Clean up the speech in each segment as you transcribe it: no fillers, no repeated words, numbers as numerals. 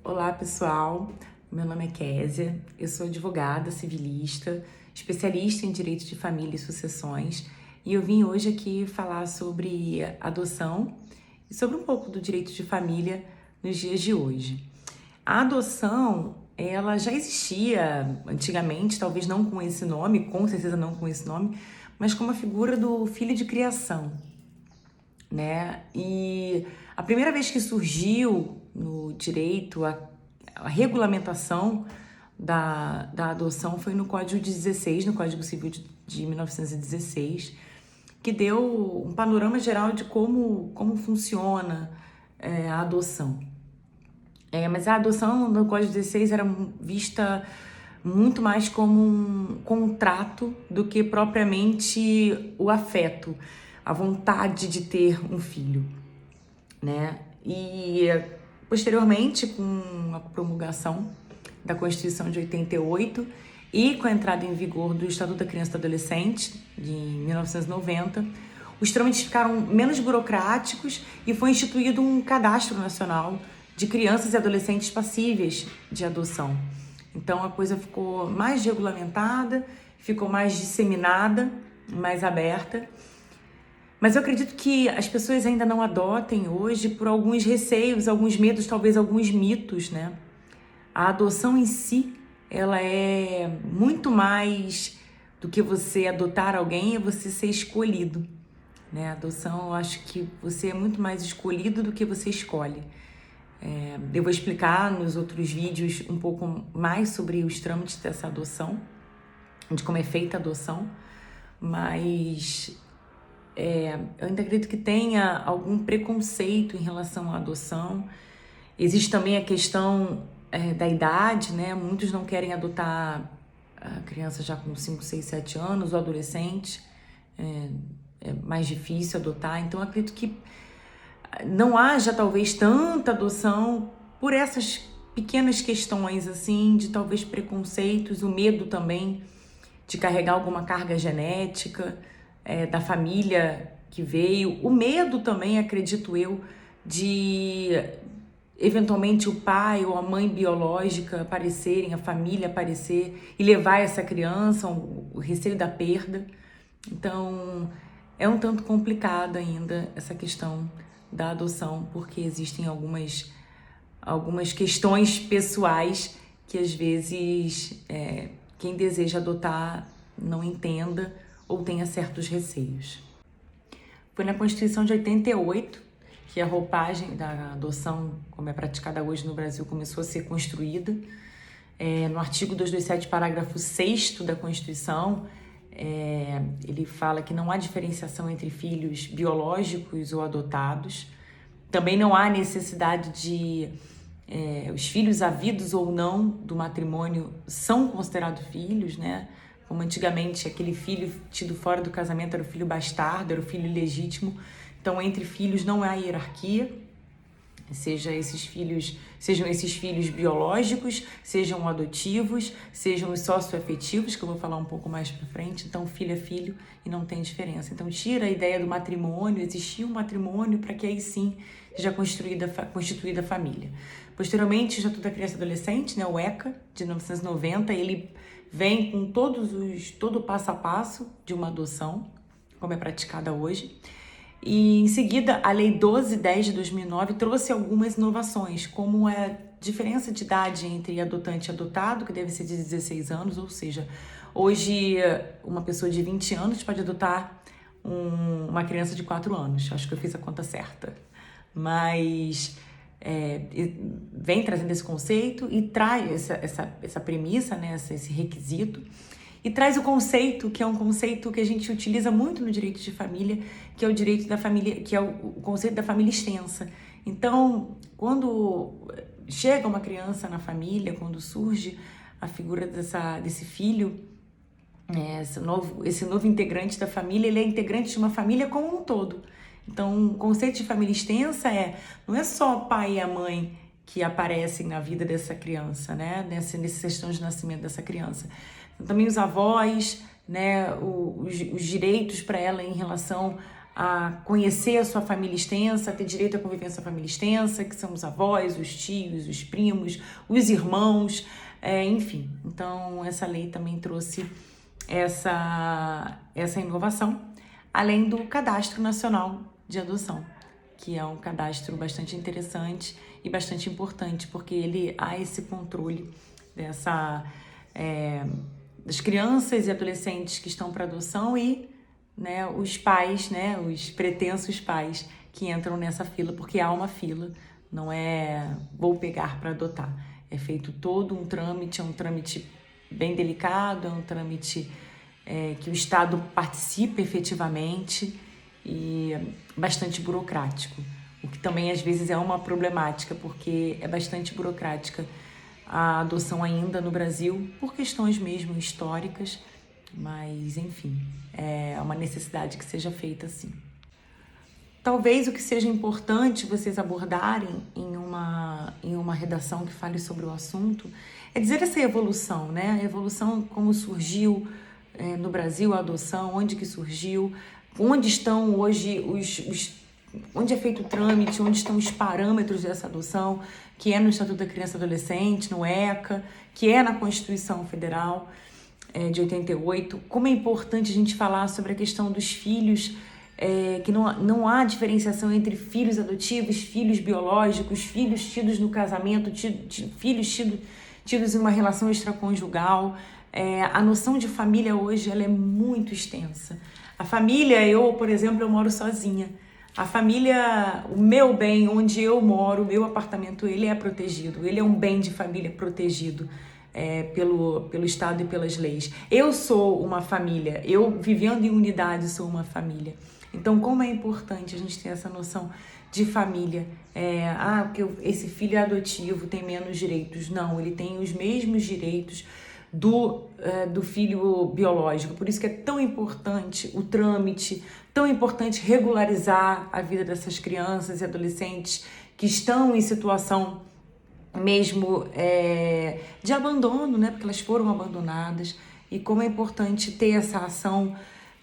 Olá, pessoal. Meu nome é Késia, eu sou advogada civilista, especialista em direito de família e sucessões, e eu vim hoje aqui falar sobre adoção e sobre um pouco do direito de família nos dias de hoje. A adoção, ela já existia antigamente, talvez não com esse nome, com certeza não com esse nome, mas como a figura do filho de criação, né? E a primeira vez que surgiu no direito a regulamentação da adoção foi no Código de 16, no Código Civil de 1916, que deu um panorama geral de como funciona a adoção. Mas a adoção no Código 16 era vista muito mais como um contrato do que propriamente o afeto, a vontade de ter um filho, né? E posteriormente, com a promulgação da Constituição de 88 e com a entrada em vigor do Estatuto da Criança e do Adolescente, de 1990, os trâmites ficaram menos burocráticos e foi instituído um cadastro nacional de crianças e adolescentes passíveis de adoção. Então a coisa ficou mais regulamentada, ficou mais disseminada, mais aberta. Mas eu acredito que as pessoas ainda não adotem hoje por alguns receios, alguns medos, talvez alguns mitos, né? A adoção em si, ela é muito mais do que você adotar alguém, é você ser escolhido, né? A adoção, eu acho que você é muito mais escolhido do que você escolhe. Eu vou explicar nos outros vídeos um pouco mais sobre os trâmites dessa adoção, de como é feita a adoção, mas eu ainda acredito que tenha algum preconceito em relação à adoção. Existe também a questão da idade, né? Muitos não querem adotar a criança já com 5, 6, 7 anos, ou adolescente. É mais difícil adotar. Então, eu acredito que não haja, talvez, tanta adoção por essas pequenas questões, assim, de talvez preconceitos, o medo também de carregar alguma carga genética, da família que veio, o medo também, acredito eu, de eventualmente o pai ou a mãe biológica aparecerem, a família aparecer e levar essa criança, o receio da perda. Então, é um tanto complicado ainda essa questão da adoção, porque existem algumas questões pessoais que às vezes quem deseja adotar não entenda ou tenha certos receios. Foi na Constituição de 88 que a roupagem da adoção, como é praticada hoje no Brasil, começou a ser construída. No artigo 227, parágrafo 6º da Constituição, ele fala que não há diferenciação entre filhos biológicos ou adotados. Também não há necessidade de os filhos havidos ou não do matrimônio são considerados filhos, né? Como antigamente aquele filho tido fora do casamento era o filho bastardo, era o filho ilegítimo. Então, entre filhos não há hierarquia, sejam esses filhos biológicos, sejam adotivos, sejam os socioafetivos, que eu vou falar um pouco mais pra frente. Então, filho é filho e não tem diferença. Então, tira a ideia do matrimônio, existia um matrimônio para que aí sim seja constituída a família. Posteriormente, o Estatuto da Criança e Adolescente, né, o ECA, de 1990, ele vem com todo o passo a passo de uma adoção, como é praticada hoje. E em seguida, a Lei 1210 de 2009 trouxe algumas inovações, como a diferença de idade entre adotante e adotado, que deve ser de 16 anos, ou seja, hoje uma pessoa de 20 anos pode adotar uma criança de 4 anos. Acho que eu fiz a conta certa. Mas vem trazendo esse conceito e traz essa premissa, né, esse requisito, e traz o conceito, que é um conceito que a gente utiliza muito no direito de família, que é o direito da família, que é o conceito da família extensa. Então, quando chega uma criança na família, quando surge a figura desse filho, esse novo integrante da família, ele é integrante de uma família como um todo. Então, o conceito de família extensa não é só o pai e a mãe que aparecem na vida dessa criança, né? Nessa questão de nascimento dessa criança. Também os avós, né? Os direitos para ela em relação a conhecer a sua família extensa, a ter direito a conviver com a sua família extensa, que são os avós, os tios, os primos, os irmãos, enfim. Então, essa lei também trouxe essa inovação, além do Cadastro Nacional de Adoção, que é um cadastro bastante interessante e bastante importante, porque ele há esse controle das crianças e adolescentes que estão para adoção e, né, os pais, né, os pretensos pais que entram nessa fila, porque há uma fila, não é vou pegar para adotar. É feito todo um trâmite, é um trâmite bem delicado, é um trâmite que o Estado participa efetivamente e bastante burocrático, o que também às vezes é uma problemática, porque é bastante burocrática a adoção ainda no Brasil, por questões mesmo históricas, mas enfim, é uma necessidade que seja feita assim. Talvez o que seja importante vocês abordarem em uma redação que fale sobre o assunto é dizer essa evolução, né? A evolução, como surgiu no Brasil a adoção, onde que surgiu, onde estão hoje onde é feito o trâmite, onde estão os parâmetros dessa adoção, que é no Estatuto da Criança e Adolescente, no ECA, que é na Constituição Federal de 88. Como é importante a gente falar sobre a questão dos filhos, que não há diferenciação entre filhos adotivos, filhos biológicos, filhos tidos no casamento, filhos tidos em uma relação extraconjugal. A noção de família hoje ela é muito extensa. A família, por exemplo, eu moro sozinha. A família, o meu bem, onde eu moro, o meu apartamento, ele é protegido. Ele é um bem de família protegido pelo Estado e pelas leis. Eu sou uma família. Eu, vivendo em unidade, sou uma família. Então, como é importante a gente ter essa noção de família. Porque esse filho é adotivo, tem menos direitos. Não, ele tem os mesmos direitos do filho biológico. Por isso que é tão importante o trâmite, tão importante regularizar a vida dessas crianças e adolescentes que estão em situação mesmo de abandono, né? Porque elas foram abandonadas, e como é importante ter essa ação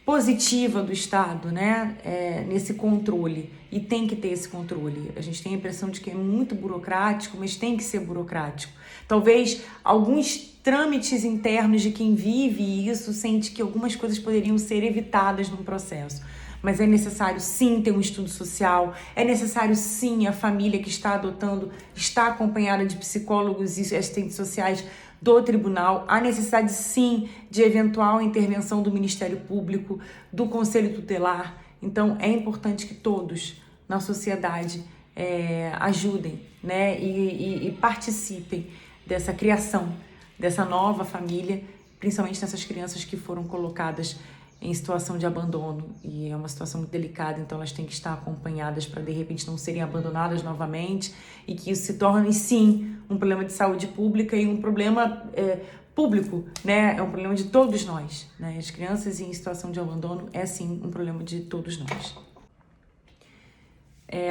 positiva do Estado, né? Nesse controle, e tem que ter esse controle. A gente tem a impressão de que é muito burocrático, mas tem que ser burocrático. Talvez alguns trâmites internos de quem vive isso sente que algumas coisas poderiam ser evitadas num processo. Mas é necessário sim ter um estudo social, é necessário sim a família que está adotando estar acompanhada de psicólogos e assistentes sociais do tribunal, há necessidade sim de eventual intervenção do Ministério Público, do Conselho Tutelar. Então é importante que todos na sociedade ajudem, né, e participem dessa criação, dessa nova família, principalmente nessas crianças que foram colocadas em situação de abandono, e é uma situação muito delicada, então elas têm que estar acompanhadas para de repente não serem abandonadas novamente, e que isso se torne sim um problema de saúde pública e um problema público, né? É um problema de todos nós, né? As crianças em situação de abandono é sim um problema de todos nós.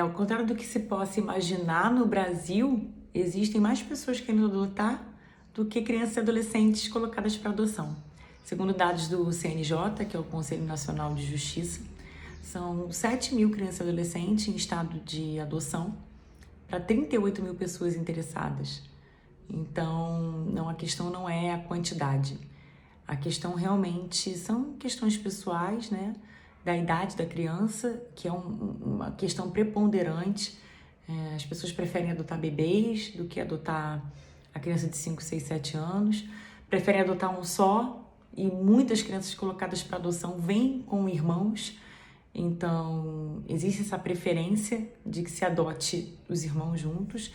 Ao contrário do que se possa imaginar, no Brasil existem mais pessoas querendo adotar do que crianças e adolescentes colocadas para adoção. Segundo dados do CNJ, que é o Conselho Nacional de Justiça, são 7 mil crianças e adolescentes em estado de adoção para 38 mil pessoas interessadas. Então, a questão não é a quantidade. A questão realmente são questões pessoais, né? Da idade da criança, que é uma questão preponderante. As pessoas preferem adotar bebês do que adotar a criança de 5, 6, 7 anos. Preferem adotar um só, e muitas crianças colocadas para adoção vêm com irmãos. Então, existe essa preferência de que se adote os irmãos juntos.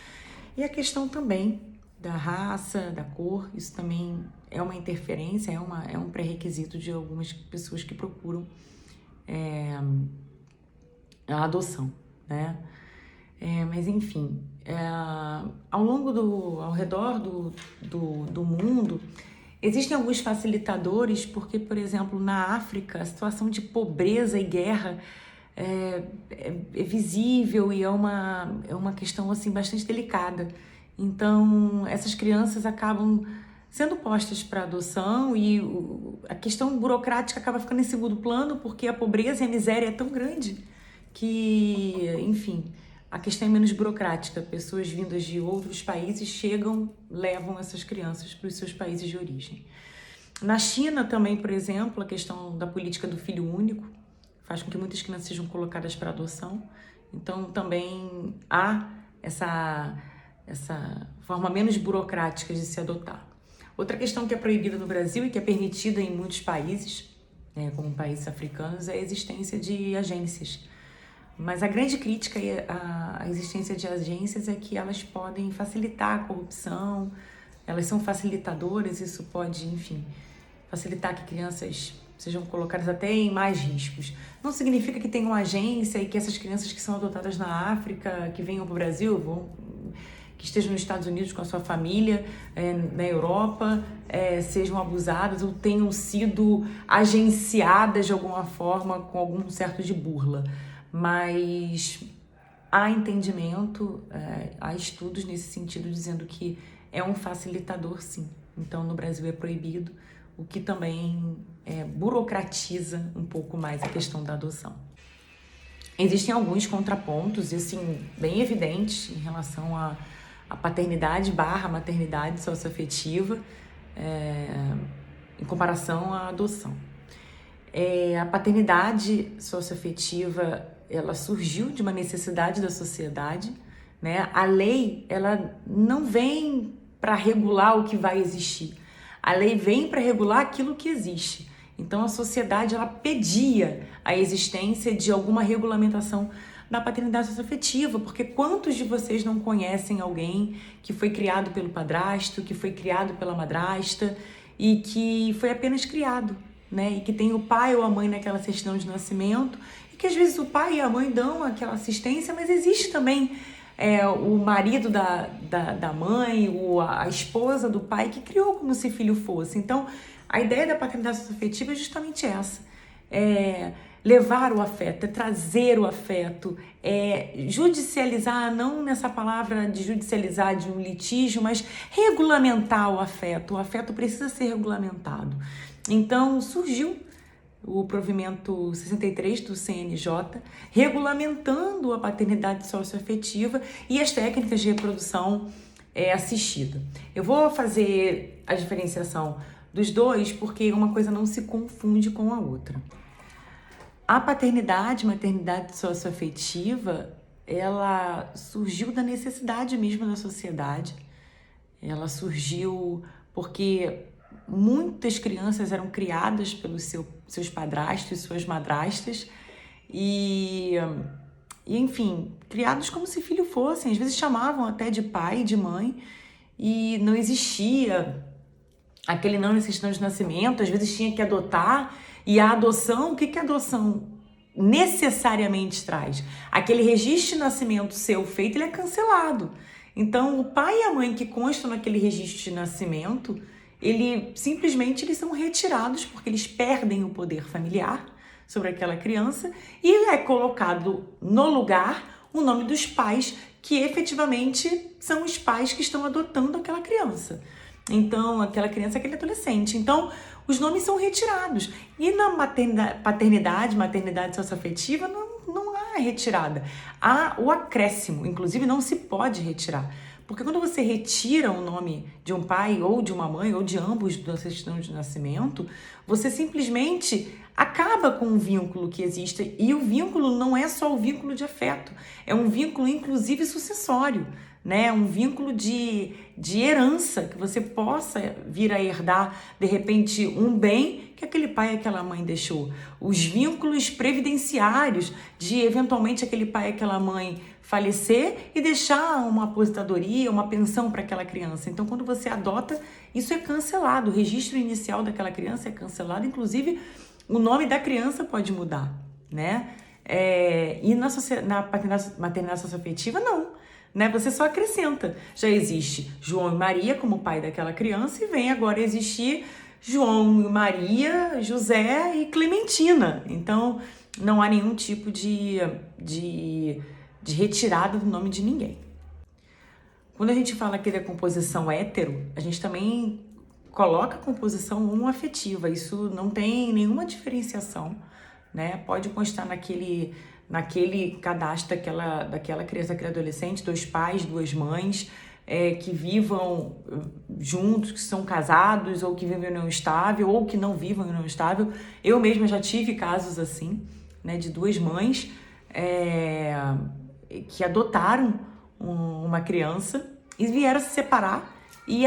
E a questão também da raça, da cor, isso também é uma interferência, é um pré-requisito de algumas pessoas que procuram a adoção, né? Mas enfim, ao redor do mundo, existem alguns facilitadores, porque, por exemplo, na África, a situação de pobreza e guerra é visível, e é uma questão assim, bastante delicada. Então, essas crianças acabam sendo postas para adoção e a questão burocrática acaba ficando em segundo plano porque a pobreza e a miséria é tão grande que, enfim, a questão é menos burocrática. Pessoas vindas de outros países chegam, levam essas crianças para os seus países de origem. Na China também, por exemplo, a questão da política do filho único faz com que muitas crianças sejam colocadas para adoção. Então também há essa forma menos burocrática de se adotar. Outra questão que é proibida no Brasil e que é permitida em muitos países, né, como países africanos, é a existência de agências. Mas a grande crítica à existência de agências é que elas podem facilitar a corrupção, elas são facilitadoras, isso pode, enfim, facilitar que crianças sejam colocadas até em mais riscos. Não significa que tenha uma agência e que essas crianças que são adotadas na África, que venham para o Brasil, que estejam nos Estados Unidos com a sua família, na Europa, sejam abusadas ou tenham sido agenciadas de alguma forma com algum certo de burla. Mas há entendimento, há estudos nesse sentido dizendo que é um facilitador, sim. Então, no Brasil é proibido, o que também burocratiza um pouco mais a questão da adoção. Existem alguns contrapontos, assim, bem evidentes em relação à paternidade / maternidade socioafetiva em comparação à adoção. A paternidade socioafetiva, ela surgiu de uma necessidade da sociedade, né? A lei, ela não vem para regular o que vai existir. A lei vem para regular aquilo que existe. Então a sociedade, ela pedia a existência de alguma regulamentação da paternidade socioafetiva, porque quantos de vocês não conhecem alguém que foi criado pelo padrasto, que foi criado pela madrasta e que foi apenas criado, né? E que tem o pai ou a mãe naquela certidão de nascimento e que às vezes o pai e a mãe dão aquela assistência, mas existe também o marido da mãe ou a esposa do pai que criou como se filho fosse. Então, a ideia da paternidade socioafetiva é justamente essa. Levar o afeto, trazer o afeto, judicializar, não nessa palavra de judicializar de um litígio, mas regulamentar o afeto. O afeto precisa ser regulamentado. Então, surgiu o provimento 63 do CNJ, regulamentando a paternidade socioafetiva e as técnicas de reprodução assistida. Eu vou fazer a diferenciação dos dois porque uma coisa não se confunde com a outra. A maternidade socioafetiva, ela surgiu da necessidade mesmo da sociedade. Ela surgiu porque muitas crianças eram criadas pelos seus padrastos e suas madrastas e, enfim, criados como se filho fossem. Às vezes chamavam até de pai e de mãe e não existia aquele não necessidade de nascimento. Às vezes tinha que adotar. E a adoção, o que a adoção necessariamente traz? Aquele registro de nascimento seu feito, ele é cancelado. Então, o pai e a mãe que constam naquele registro de nascimento, eles são retirados porque eles perdem o poder familiar sobre aquela criança e é colocado no lugar o nome dos pais que efetivamente são os pais que estão adotando aquela criança. Então, aquela criança, aquele adolescente. Então, os nomes são retirados. E na maternidade socioafetiva, não há retirada. Há o acréscimo, inclusive não se pode retirar. Porque quando você retira o nome de um pai ou de uma mãe ou de ambos da certidão de nascimento, você simplesmente acaba com um vínculo que existe. E o vínculo não é só o vínculo de afeto, é um vínculo inclusive sucessório, né? Um vínculo de herança, que você possa vir a herdar, de repente, um bem que aquele pai e aquela mãe deixou. Os vínculos previdenciários de, eventualmente, aquele pai e aquela mãe falecer e deixar uma aposentadoria, uma pensão para aquela criança. Então, quando você adota, isso é cancelado. O registro inicial daquela criança é cancelado, inclusive o nome da criança pode mudar, né? E na maternidade socioafetiva, não. Né? Você só acrescenta. Já existe João e Maria como pai daquela criança e vem agora existir João e Maria, José e Clementina. Então, não há nenhum tipo de retirada do nome de ninguém. Quando a gente fala aqui da composição hétero, a gente também coloca a composição homoafetiva, isso não tem nenhuma diferenciação, né? Pode constar naquele cadastro daquela criança, daquele adolescente, 2 pais, 2 mães, que vivam juntos, que são casados, ou que vivem em união estável, ou que não vivam em união estável. Eu mesma já tive casos assim, né, de 2 mães que adotaram uma criança e vieram se separar, e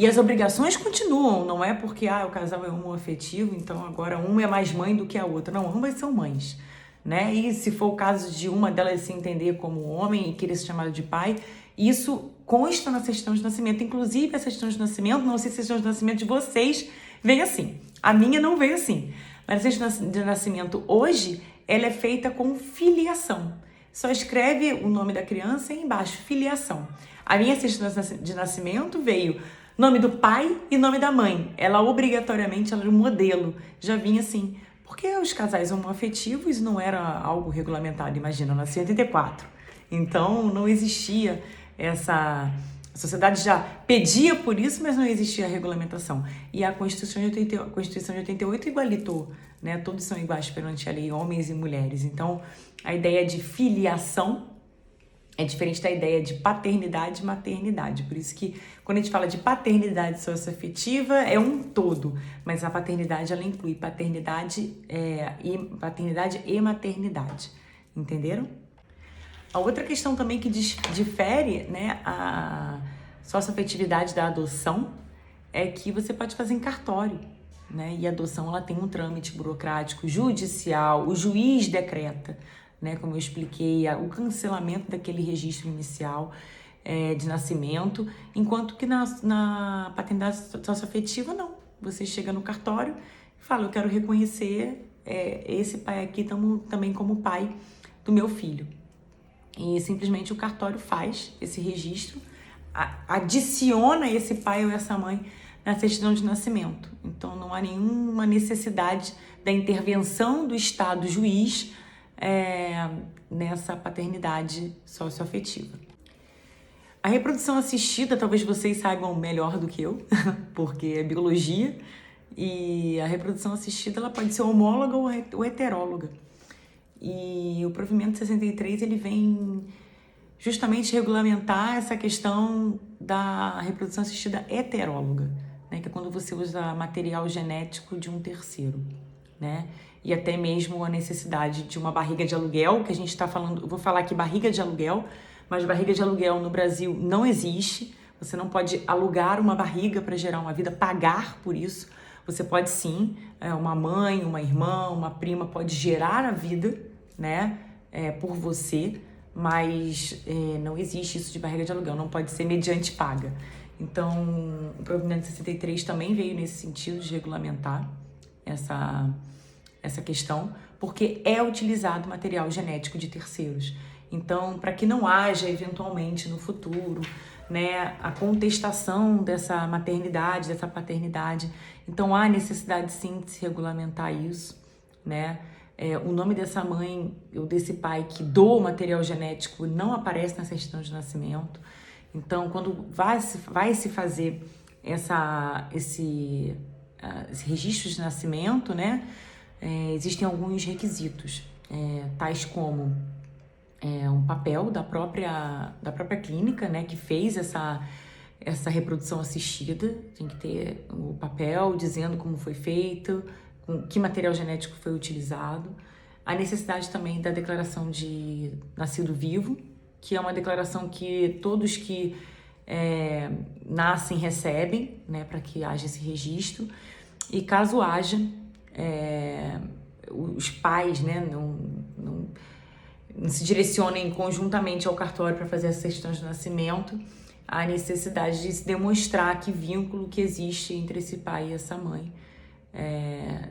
as obrigações continuam, não é porque o casal é homoafetivo, então agora uma é mais mãe do que a outra. Não, ambas são mães, né? E se for o caso de uma delas se entender como homem e querer ser chamada de pai, isso consta na certidão de nascimento. Inclusive, a certidão de nascimento, não sei se a certidão de nascimento de vocês vem assim. A minha não veio assim. Mas a certidão de nascimento hoje, ela é feita com filiação. Só escreve o nome da criança e embaixo, filiação. A minha certidão de nascimento veio nome do pai e nome da mãe. Ela obrigatoriamente, ela era um modelo. Já vinha assim. Porque os casais homoafetivos não era algo regulamentado. Imagina, eu nasci em 84. Então, não existia essa... A sociedade já pedia por isso, mas não existia a regulamentação. E a Constituição de 88 igualitou, né? Todos são iguais perante a lei, homens e mulheres. Então, a ideia de filiação é diferente da ideia de paternidade e maternidade. Por isso que, quando a gente fala de paternidade socioafetiva, é um todo. Mas a paternidade, ela inclui paternidade e maternidade. Entenderam? A outra questão também que difere, né, a socioafetividade da adoção é que você pode fazer em cartório, né? E a adoção, ela tem um trâmite burocrático, judicial, o juiz decreta, né? Como eu expliquei, o cancelamento daquele registro inicial de nascimento, enquanto que na paternidade socioafetiva, não. Você chega no cartório e fala, eu quero reconhecer esse pai aqui também como pai do meu filho. E simplesmente o cartório faz esse registro, adiciona esse pai ou essa mãe na certidão de nascimento. Então, não há nenhuma necessidade da intervenção do Estado juiz nessa paternidade socioafetiva. A reprodução assistida, talvez vocês saibam melhor do que eu, porque é biologia, e a reprodução assistida ela pode ser homóloga ou heteróloga. E o provimento 63, ele vem justamente regulamentar essa questão da reprodução assistida heteróloga, né? Que é quando você usa material genético de um terceiro, né? E até mesmo a necessidade de uma barriga de aluguel, que a gente está falando, eu vou falar aqui barriga de aluguel, mas barriga de aluguel no Brasil não existe. Você não pode alugar uma barriga para gerar uma vida, pagar por isso. Você pode sim, uma mãe, uma irmã, uma prima pode gerar a vida, né, por você, mas não existe isso de barriga de aluguel, não pode ser mediante paga. Então, o provimento 63 também veio nesse sentido de regulamentar essa questão, porque é utilizado material genético de terceiros. Então, para que não haja eventualmente no futuro, né, a contestação dessa maternidade, dessa paternidade, então há necessidade sim de se regulamentar isso, né? O nome dessa mãe ou desse pai que doa o material genético não aparece na certidão de nascimento. Então, quando vai se fazer esse registro de nascimento, né, existem alguns requisitos, tais como um papel da própria clínica, né, que fez essa reprodução assistida. Tem que ter o papel dizendo como foi feito, com que material genético foi utilizado. A necessidade também da declaração de nascido vivo, que é uma declaração que todos que nascem recebem, né, para que haja esse registro. E caso haja, os pais, né, não se direcionem conjuntamente ao cartório para fazer essa certidão de nascimento, há necessidade de se demonstrar que vínculo que existe entre esse pai e essa mãe,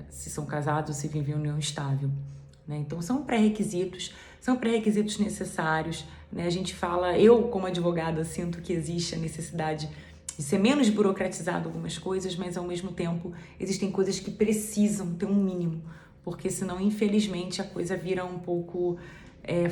se são casados, se vivem em união estável, né? Então, são pré-requisitos necessários, né? A gente fala, eu como advogada sinto que existe a necessidade de ser menos burocratizado algumas coisas, mas ao mesmo tempo existem coisas que precisam ter um mínimo, porque senão, infelizmente, a coisa vira um pouco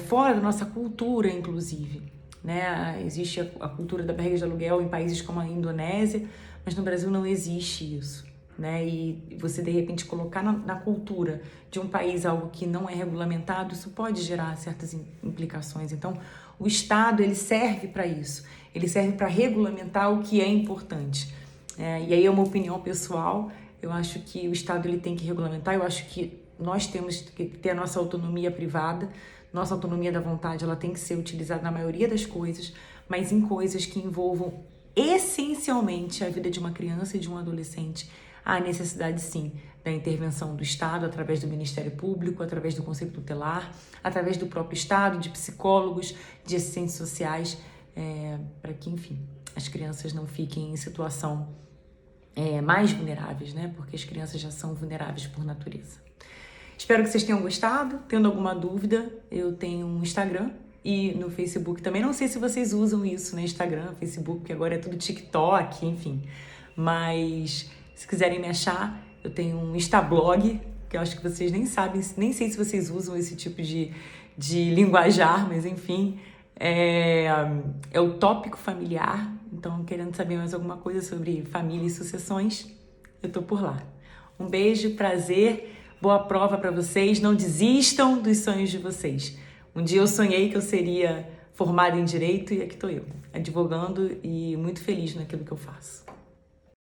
fora da nossa cultura, inclusive, né? Existe a cultura da barriga de aluguel em países como a Indonésia, mas no Brasil não existe isso, né? E você, de repente, colocar na cultura de um país algo que não é regulamentado, isso pode gerar certas implicações. Então, o Estado, ele serve para isso. Ele serve para regulamentar o que é importante. E aí é uma opinião pessoal. Eu acho que o Estado, ele tem que regulamentar. Eu acho que nós temos que ter a nossa autonomia privada. Nossa autonomia da vontade, ela tem que ser utilizada na maioria das coisas, mas em coisas que envolvam essencialmente a vida de uma criança e de um adolescente, há necessidade sim da intervenção do Estado através do Ministério Público, através do Conselho Tutelar, através do próprio Estado, de psicólogos, de assistentes sociais, para que, enfim, as crianças não fiquem em situação mais vulneráveis, né? Porque as crianças já são vulneráveis por natureza. Espero que vocês tenham gostado. Tendo alguma dúvida, eu tenho um Instagram e no Facebook também. Não sei se vocês usam isso, né? Instagram, Facebook, que agora é tudo TikTok, enfim. Mas se quiserem me achar, eu tenho um Instablog, que eu acho que vocês nem sabem, nem sei se vocês usam esse tipo de linguajar, mas enfim. É o Tópico Familiar. Então, querendo saber mais alguma coisa sobre família e sucessões, eu tô por lá. Um beijo, prazer. Boa prova para vocês, não desistam dos sonhos de vocês. Um dia eu sonhei que eu seria formada em Direito e aqui estou eu, advogando e muito feliz naquilo que eu faço.